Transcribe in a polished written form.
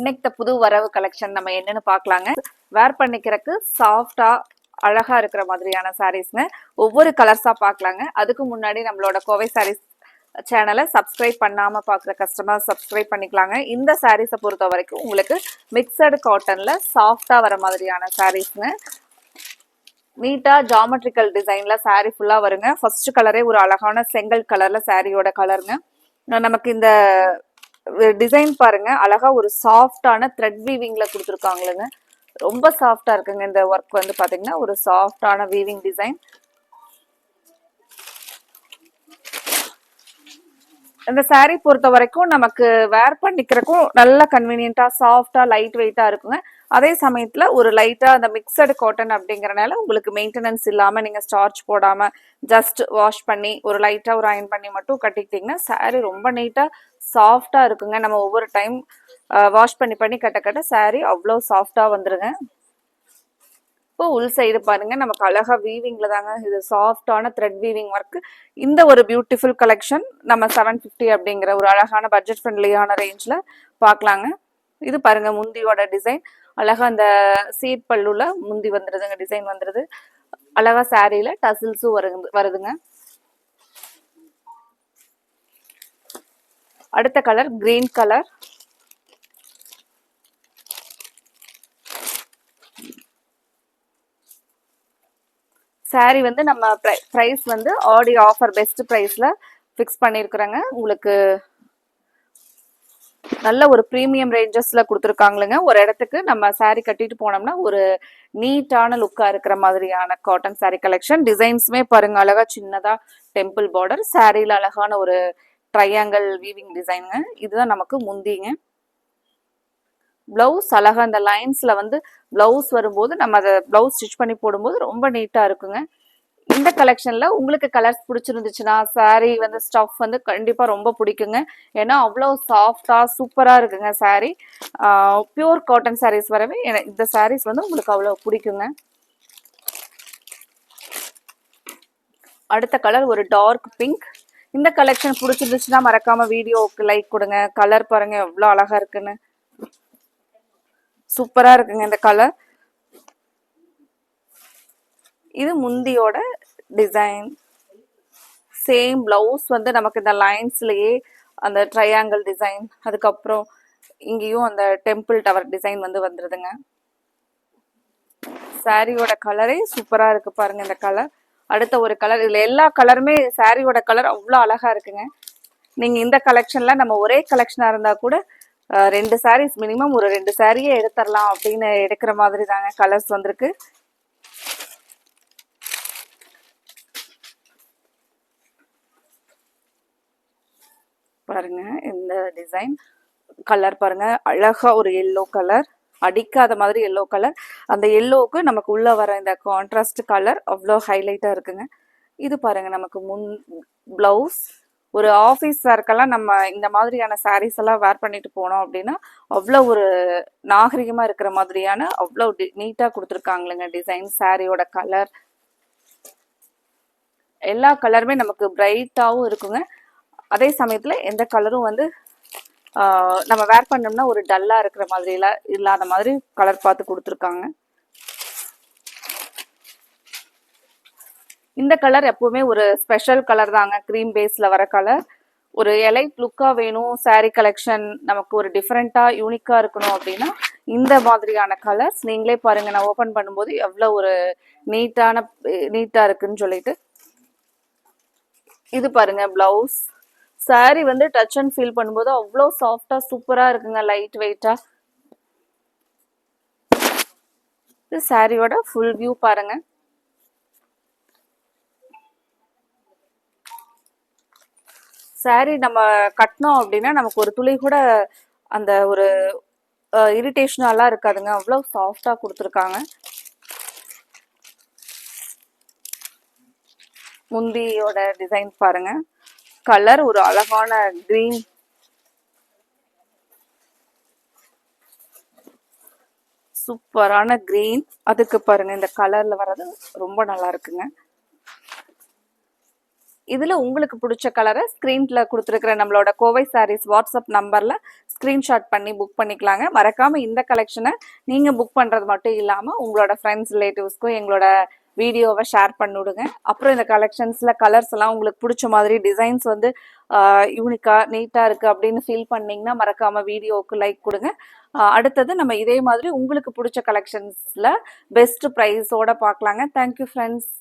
இன்னைக்கு புது வரவு கலெக்ஷன் நம்ம என்னன்னு பார்க்கலாங்க. வேர் பண்ணிக்கிறதுக்கு சாஃப்டா அழகா இருக்கிற மாதிரியான சாரீஸ்ங்க. ஒவ்வொரு கலர்ஸா பார்க்கலாங்க. அதுக்கு முன்னாடி நம்மளோட கோவை சாரீஸ் சேனலை சப்ஸ்கிரைப் பண்ணாம பார்க்குற கஸ்டமர் சப்ஸ்கிரைப் பண்ணிக்கலாங்க. இந்த சாரீஸை பொறுத்த வரைக்கும் உங்களுக்கு மிக்சடு காட்டன்ல சாஃப்டா வர மாதிரியான சாரீஸ்ங்க. நீட்டா ஜாமெட்ரிக்கல் டிசைன்ல சாரீ ஃபுல்லா வருங்க. ஃபர்ஸ்ட் கலரே ஒரு அழகான செங்கல் கலர்ல சாரியோட கலருங்க. நமக்கு இந்த டிசைன் பாருங்க, அழகா ஒரு சாஃப்டான த்ரெட் வீவிங்ல கொடுத்துருக்காங்களுங்க. ரொம்ப சாஃப்டா இருக்குங்க. இந்த ஒர்க் வந்து பாத்தீங்கன்னா ஒரு சாஃப்டான வீவிங் டிசைன். இந்த சாரீ பொறுத்த வரைக்கும் நமக்கு வேர் பண்ணிக்கிறதுக்கும் நல்ல கன்வீனியன்டா சாஃப்டா லைட் வெயிட்டா இருக்குங்க. அதே சமயத்துல ஒரு லைட்டா அந்த மிக்சடு காட்டன் அப்படிங்கறனால உங்களுக்கு மெயின்டெனன்ஸ் இல்லாம நீங்க ஸ்டார்ச் போடாம ஜஸ்ட் வாஷ் பண்ணி ஒரு லைட்டா ஒரு அயன் பண்ணி மட்டும் கட்டிக்கிட்டீங்கன்னா சாரீ ரொம்ப நீட்டா சாஃப்டா இருக்குங்க. நம்ம ஒவ்வொரு டைம் வாஷ் பண்ணி பண்ணி கட்ட சாரீ அவ்வளோ சாஃப்டா வந்துருங்க. இப்போ உள் சைடு பாருங்க, நமக்கு அழகா வீவிங்ல தாங்க இது சாஃப்டான த்ரெட் வீவிங் ஒர்க். இந்த ஒரு பியூட்டிஃபுல் கலெக்ஷன் நம்ம 750 அப்படிங்கிற ஒரு அழகான பட்ஜெட் ஃப்ரெண்ட்லியான ரேஞ்ச்ல பார்க்கலாங்க. இது பாருங்க முந்தியோட டிசைன், அழகா அந்த சீட் பல்லுல முந்தி வந்துருதுங்க, டிசைன் வந்துருது. அழகா சாரியில டசில்ஸும் வருதுங்க. அடுத்த கலர் கிரீன் கலர். சாரி வந்து நம்ம பிரைஸ் வந்து ஆடி ஆஃபர் பெஸ்ட் பிரைஸ்ல ஃபிக்ஸ் பண்ணியிருக்கிறேங்க. உங்களுக்கு நல்ல ஒரு ப்ரீமியம் ரேஞ்சஸ்ல கொடுத்துருக்காங்களுங்க. ஒரு இடத்துக்கு நம்ம சாரி கட்டிட்டு போனோம்னா ஒரு நீட்டான லுக்கா இருக்கிற மாதிரியான காட்டன் சாரி கலெக்ஷன். டிசைன்ஸுமே பாருங்க, அழகா சின்னதா டெம்பிள் பார்டர், சாரியில அழகான ஒரு ட்ரையாங்கிள் வீவிங் டிசைனுங்க. இதுதான் நமக்கு முந்திங்க. பிளவுஸ் அழகா அந்த லைன்ஸ்ல வந்து பிளவுஸ் வரும்போது நம்ம அதை பிளவுஸ் ஸ்டிச் பண்ணி போடும்போது ரொம்ப நீட்டா இருக்குங்க. இந்த கலெக்ஷன்ல உங்களுக்கு கலர்ஸ் பிடிச்சிருந்துச்சுன்னா சாரி வந்து ஸ்டஃப் வந்து கண்டிப்பா ரொம்ப பிடிக்குங்க. ஏன்னா அவ்வளோ சாஃப்டா சூப்பரா இருக்குங்க சாரி. பியூர் காட்டன் சாரீஸ் வரவே இந்த சாரீஸ் வந்து உங்களுக்கு அவ்வளோ பிடிக்குங்க. அடுத்த கலர் ஒரு டார்க் பிங்க். இந்த கலெக்ஷன் பிடிச்சிருந்துச்சுன்னா மறக்காம வீடியோவுக்கு லைக் கொடுங்க. கலர் பாருங்க எவ்வளோ அழகா இருக்குன்னு, சூப்பரா இருக்குங்க இந்த கலர். இது முந்தியோட டிசைன். சேம் பிளவுஸ் வந்து நமக்கு இந்த லைன்ஸ்லயே அந்த ட்ரையாங்கிள் டிசைன், அதுக்கப்புறம் இங்கேயும் அந்த டெம்பிள் டவர் டிசைன் வந்து வந்துருதுங்க. சாரியோட கலரே சூப்பரா இருக்கு பாருங்க இந்த கலர். அடுத்த ஒரு கலர், இதுல எல்லா கலருமே சாரியோட கலர் அவ்வளோ அழகா இருக்குங்க. நீங்க இந்த கலெக்ஷன்ல நம்ம ஒரே கலெக்ஷனா இருந்தா கூட 2 சாரீஸ் மினிமம் ஒரு 2 சாரியே எடுத்துடலாம் அப்படின்னு எடுக்கிற மாதிரி தாங்க கலர்ஸ் வந்திருக்கு. பாருங்க இந்த டிசைன் கலர் பாருங்க, அழகா ஒரு எல்லோ கலர், அடிக்காத மாதிரி எல்லோ கலர். அந்த எல்லோவுக்கு நமக்கு உள்ள வர இந்த கான்ட்ராஸ்ட் கலர் அவ்வளோ ஹைலைட்டா இருக்குங்க. இது பாருங்க நமக்கு முன் பிளவுஸ். ஒரு ஆஃபீஸ் வேர்க்கெல்லாம் நம்ம இந்த மாதிரியான சாரீஸ் எல்லாம் வேர் பண்ணிட்டு போனோம் அப்படின்னா அவ்வளோ ஒரு நாகரிகமா இருக்கிற மாதிரியான அவ்வளோ நீட்டா கொடுத்துருக்காங்களுங்க டிசைன். சாரியோட கலர் எல்லா கலருமே நமக்கு பிரைட்டாகவும் இருக்குங்க. அதே சமயத்துல எந்த கலரும் வந்து நம்ம வேர் பண்ணோம்னா ஒரு டல்லா இருக்கிற மாதிரி இல்லாத மாதிரி கலர் பார்த்து கொடுத்துருக்காங்க. இந்த கலர் எப்பவுமே ஒரு ஸ்பெஷல் கலர் தாங்க, க்ரீம் பேஸ்ல வர கலர். ஒரு எலைட் லுக்கா வேணும் சாரி கலெக்ஷன், நமக்கு ஒரு டிஃப்ரெண்டா யூனிக்கா இருக்கணும் அப்படின்னா இந்த மாதிரியான கலர்ஸ் நீங்களே பாருங்க. நான் ஓபன் பண்ணும்போது எவ்வளவு ஒரு நீட்டா இருக்குன்னு சொல்லிட்டு. இது பாருங்க பிளவுஸ். சாரி வந்து டச் அண்ட் ஃபீல் பண்ணும்போது அவ்வளோ சாஃப்டா சூப்பரா இருக்குங்க, லைட் வெயிட்டா. இது சாரியோட ஃபுல் வியூ பாருங்க. சாரி நம்ம கட்டினோம் அப்படின்னா நமக்கு ஒரு துளி கூட அந்த ஒரு இரிட்டேஷனெல்லாம் இருக்காதுங்க, அவ்வளோ சாஃப்டா கொடுத்துருக்காங்க. முந்தியோட டிசைன் பாருங்க, கலர் ஒரு அழகான கிரீன், சூப்பரான கிரீன். அதுக்கு பாருங்க இந்த கலர்ல வர்றது ரொம்ப நல்லா இருக்குங்க. இதுல உங்களுக்கு பிடிச்ச கலரை ஸ்கிரீன்ல கொடுத்துருக்கிற நம்மளோட கோவை சாரீஸ் வாட்ஸ்அப் நம்பர்ல ஸ்கிரீன்ஷாட் பண்ணி புக் பண்ணிக்கலாங்க. மறக்காம இந்த கலெக்ஷனை நீங்க புக் பண்றது மட்டும் இல்லாம உங்களோட ஃப்ரெண்ட்ஸ் ரிலேட்டிவ்ஸ்க்கும் எங்களோட வீடியோவை ஷேர் பண்ணிவிடுங்க. அப்புறம் இந்த கலெக்ஷன்ஸ்ல கலர்ஸ் எல்லாம் உங்களுக்கு பிடிச்ச மாதிரி டிசைன்ஸ் வந்து யூனிக்கா நீட்டா இருக்கு அப்படின்னு ஃபீல் பண்ணீங்கன்னா மறக்காம வீடியோவுக்கு லைக் கொடுங்க. அடுத்தது நம்ம இதே மாதிரி உங்களுக்கு பிடிச்ச கலெக்ஷன்ஸ்ல பெஸ்ட் ப்ரைஸோட பார்க்கலாங்க. Thank you friends.